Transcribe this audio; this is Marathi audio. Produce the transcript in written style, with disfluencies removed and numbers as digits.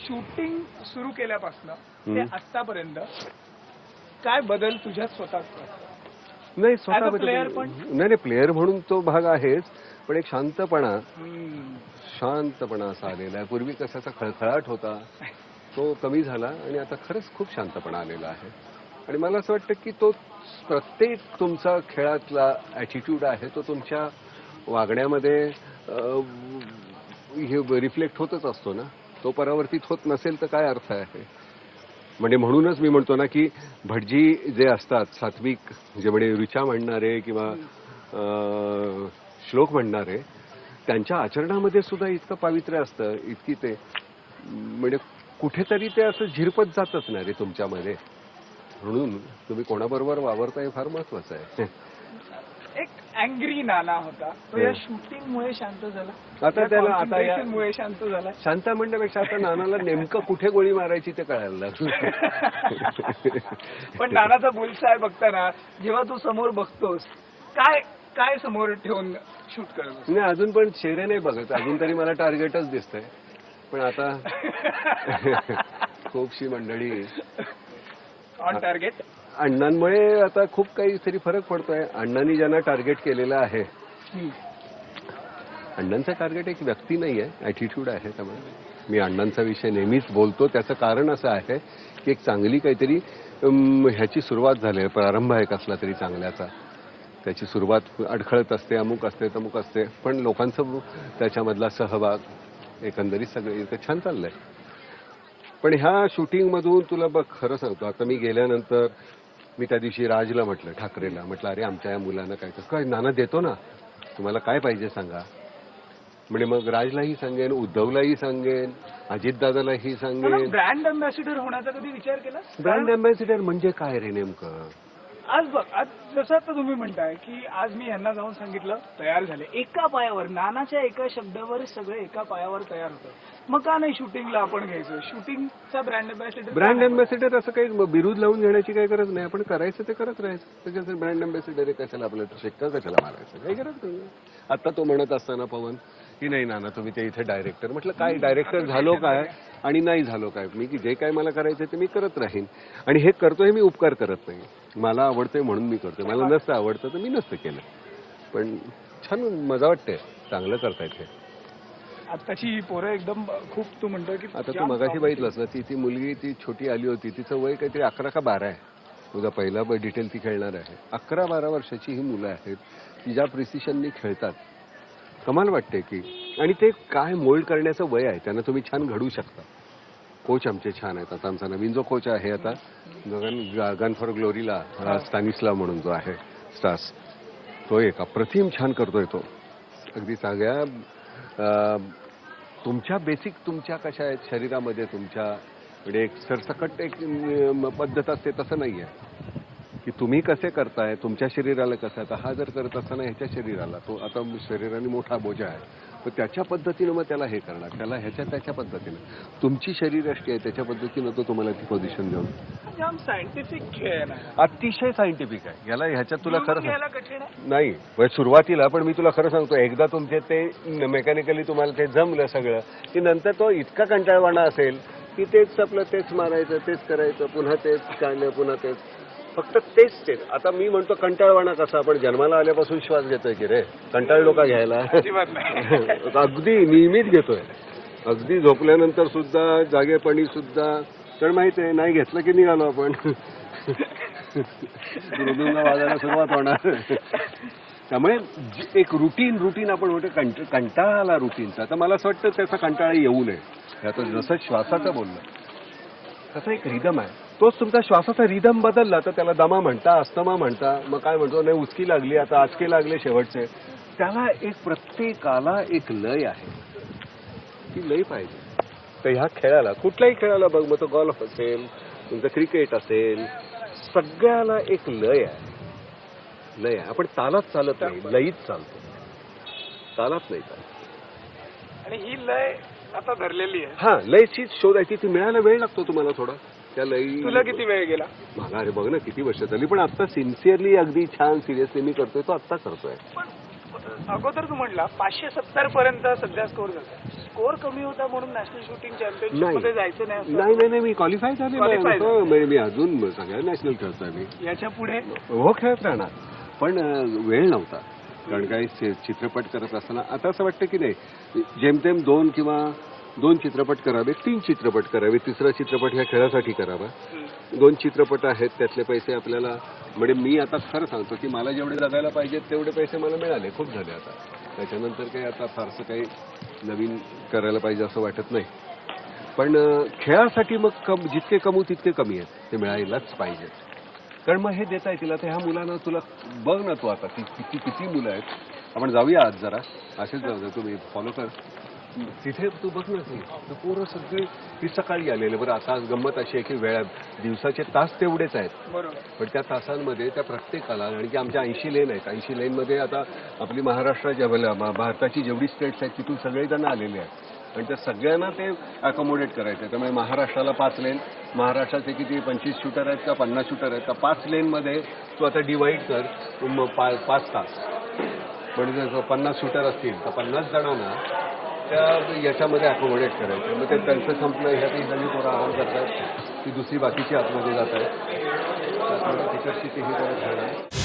शूटिंग सुरू केल्यापासून ते आतापर्यंत काय बदल तुझ्यात स्वतःच नाही स्वतः प्लेअर पण नाही प्लेअर म्हणून तो भाग आहेच, पण एक शांतपणा असा आलेला आहे. पूर्वी कशाचा खळखळाट होता तो कमी झाला आणि आता खरंच खूप शांतपणा आलेला आहे. आणि मला असं वाटतं की तो प्रत्येक तुमचा खेळातला ॲटिट्यूड आहे तो तुमच्या वागण्यामध्ये रिफ्लेक्ट होतच असतो ना. तो परावर्तित होत नसेल तर काय अर्थ आहे. म्हणजे म्हणूनच मी म्हणतो ना की भटजी जे असतात सात्विक, जे म्हणजे ऋचा म्हणणारे किंवा श्लोक म्हणणारे, त्यांच्या आचरणामध्ये सुद्धा इतकं पावित्र्य असतं, इतकी ते म्हणजे कुठेतरी ते असं झिरपत जातच नाही रे तुमच्यामध्ये. म्हणून तुम्ही कोणाबरोबर वावरता हे फार महत्वाचं आहे. एक अँग्री नाना होता तो या शूटिंगमुळे शांत झाला. आता त्याला आता यामुळे शांत झाला. शांत म्हणण्यापेक्षा आता नानाला नेमकं कुठे गोळी मारायची ते कळायला लागलं. पण नानाचा बुलसाय बघताना जेव्हा तू समोर बघतोस काय काय समोर ठेवून शूट करत? नाही अजून पण चेहरे नाही बघत, अजून तरी मला टार्गेटच दिसतंय. पण आता खूपशी मंडळी ऑन टार्गेट. अण्णांमुळे आता खूप काहीतरी फरक पडतोय. अण्णांनी ज्यांना टार्गेट केलेलं आहे, अण्णांचं टार्गेट एक व्यक्ती नाही आहे, ॲटिट्यूड आहे. त्यामुळे मी अण्णांचा विषय नेहमीच बोलतो. त्याचं कारण असं आहे की एक चांगली काहीतरी ह्याची सुरुवात झाली आहे, प्रारंभ आहे कसला तरी चांगल्याचा. त्याची सुरुवात अडखळत असते, अमुक असते तमुक असते, पण लोकांचं त्याच्यामधला सहभाग एकंदरीत सगळं इतकं छान चाललंय. पण ह्या शूटिंगमधून तुला बघ खरं सांगतो, आता मी गेल्यानंतर मी त्या दिवशी राजला म्हटलं, ठाकरेला म्हटलं, अरे आमच्या या मुलांना काय नाना देतो ना, तुम्हाला काय पाहिजे सांगा. म्हणजे मग राजलाही सांगेन, उद्धवलाही सांगेन, अजितदादालाही सांगेन. ब्रँड अँबॅसिडर होण्याचा कधी विचार केला? ब्रँड अँबॅसिडर म्हणजे काय रे नेमकं? आज बघ, आज जसं आता तुम्ही म्हणताय की आज मी यांना जाऊन सांगितलं, तयार झाले एका पायावर, नानाच्या एका शब्दावर सगळे एका पायावर तयार होतं. मग का नाही शूटिंगला आपण घ्यायचं? शूटिंगचा ब्रँड अँबॅसिडर. ब्रँड अँबॅसिडर असं काही बिरुद लावून घेण्याची काही गरज नाही. आपण करायचं ते करत राहायचं. त्याच्यात ब्रँड अँबॅसिडर आहे कशाला, आपल्याला शिक्का कशाला मारायचं, काही गरज नाही. आता तो म्हणत असताना पवन की नाही नाना तुम्ही ते इथे डायरेक्टर, म्हटलं काय डायरेक्टर झालो काय आणि नाही झालो काय, मी की जे काय मला करायचं ते मी करत राहीन. आणि हे करतोय मी उपकार करत नाही, मला आवडतंय म्हणून मी करतोय. मला नसतं आवडतं तर मी नसतं केलं. पण छान मजा वाटते, चांगलं करतायत हे. आताची पोरं एकदम खूप, तू म्हणतो की आता तू मगाशी बघितलंस ना, ती मुलगी ती छोटी आली होती, तिचं वय काहीतरी 11 का 12 आहे. तुझा पहिला डिटेल ती खेळणार आहे. 11-12 वर्षाची ही मुलं आहेत, ती ज्या प्रिसिशननी खेळतात, कमाल वाटते की. आणि ते काय मोल्ड करण्याचं वय आहे, त्यांना तुम्ही छान घडू शकता. कोच आमचे छान आहेत. आता आमचा नवीन जो कोच आहे आता गन फॉर ग्लोरीला, स्टॅनिस्लाव म्हणून जो आहे स्टार्स, तो एक अप्रतिम छान करतोय. तो अगदी सगळ्या तुमच्या बेसिक तुमच्या कशा आहेत शरीरामध्ये, तुमच्या म्हणजे एक सरसकट एक पद्धत असते तसं नाही आहे की तुम्ही कसे करताय, तुमच्या शरीराला कसं. आता हा जर करत असताना ह्याच्या शरीराला, तो आता शरीराने मोठा बोजा आहे, तर त्याच्या पद्धतीनं मग त्याला हे करणार, त्याला ह्याच्या त्याच्या पद्धतीनं. तुमची शरीरयष्टी आहे त्याच्या पद्धतीनं तो तुम्हाला ती पोझिशन देऊन. सायंटिफिक खेळ आहे, अतिशय सायंटिफिक आहे. याला ह्याच्यात तुला खरं कठीण नाही सुरुवातीला, पण मी तुला खरं सांगतो, एकदा तुमचे ते मेकॅनिकली तुम्हाला ते जमलं सगळं की नंतर तो इतका कंटाळवाणा असेल की तेच आपलं तेच मारायचं, तेच करायचं, पुन्हा तेच काढणं, पुन्हा तेच, फक्त तेच. आता मी म्हणतो कंटाळवाणा कसा, आपण जन्माला आल्यापासून श्वास घेतोय की रे, कंटाळलो का घ्यायला? अगदी नियमित घेतोय, अगदी झोपल्यानंतर सुद्धा, जागेपणी सुद्धा. तर माहिती आहे नाही घेतलं की निघालो आपण, मृदुंग वाजायला सुरुवात होणार. त्यामुळे एक रुटीन आपण म्हणतो, कंटाळा आला रुटीनचा. तर मला असं वाटतं त्याचा कंटाळा येऊ नये. आता जसं श्वासाचं बोललं तसं एक रिदम आहे, तोच तुमचा श्वासाचा रिदम बदलला तर त्याला दमा म्हणता, अस्थमा म्हणता, मग काय म्हणतो नाही उचकी लागली, आता आचके लागले शेवटचे. त्याला एक प्रत्येकाला एक लय आहे, ती लय पाहिजे. तर ह्या खेळाला, कुठल्याही खेळाला बघ, मग तो गॉल्फ असेल, तुमचं क्रिकेट असेल, सगळ्याला एक लय आहे. लय आहे. आपण तालात चालत नाही, लयीत चालतो, तालात नाही चालत. आणि ही लय आता धरलेली आहे. हा, लयचीच शोधायची, ती मिळायला वेळ लागतो तुम्हाला थोडा. त्या लई. तुला किती वेळ गेला? मला अरे बघ ना किती वर्ष झाली, पण आता सिन्सिअरली अगदी छान सिरियसली मी करतोय, तो आत्ता करतोय. अगोदर तू म्हटला 570 पर्यंत सध्या स्कोर झाला. स्कोअर कमी होता म्हणून नॅशनल शूटिंग चॅम्पियनशिप मध्ये जायचं नाही असं? नाही मी क्वालिफाय झालेलो Qualify आहे. म्हणजे मी अजून सगळ्या नॅशनल खेळतोय मी. याच्या पुढे हो खेळत राहणार, पण वेळ नव्हता. कारण काही चित्रपट करत असताना आता असं वाटतं की नाही, जेमतेम 2 चित्रपट करावे, 3 चित्रपट करावे, तिसरा चित्रपट ह्या खेळासाठी करावा. 2 चित्रपट आहेत, त्यातले पैसे आपल्याला म्हणजे मी आता खरं सांगतो की मला जेवढे जगायला पाहिजेत तेवढे पैसे मला मिळाले, खूप झाले आता. त्याच्यानंतर काही आता फारसं काही नवीन करायला पाहिजे असं वाटत नाही. पण खेळासाठी मग जितके कमवू तितके कमी आहेत, ते मिळायलाच पाहिजेत. कारण मग हे देता येतील. आता ह्या मुलांना तुला बघ ना, तू आता किती मुलं आहेत. आपण जाऊया आज जरा, असेच जाऊ दे, तुम्ही फॉलो कर. तिथे तू बघ ना, ती पोरं सगळी ती सकाळी आलेले. बरं आता गंमत अशी आहे की दिवसाचे तास तेवढेच आहेत, बरोबर, पण त्या तासांमध्ये त्या प्रत्येकाला, आणि की आमच्या 80 लेन आहेत, 80 लेनमध्ये आता आपली महाराष्ट्राच्या भारताची जेवढी स्टेट्स आहेत तिथून सगळेजण आलेले आहेत. आणि त्या सगळ्यांना ते अकोमोडेट करायचं. त्यामुळे महाराष्ट्राला 5 लेन, महाराष्ट्राचे किती 25 शूटर आहेत का 50 शूटर आहेत का, 5 लेनमध्ये तू आता डिवाईड कर, 5 तास. म्हणजे जर 50 शूटर असतील तर 50 जणांना त्या याच्यामध्ये अकोमोडेट करायचं. मग ते त्यांचं संपलं, ह्या ती सगळी पोरं आराम करतात, ती दुसरी बाकीची आतमध्ये जात आहेत, तिकडची तीही करत राहणार.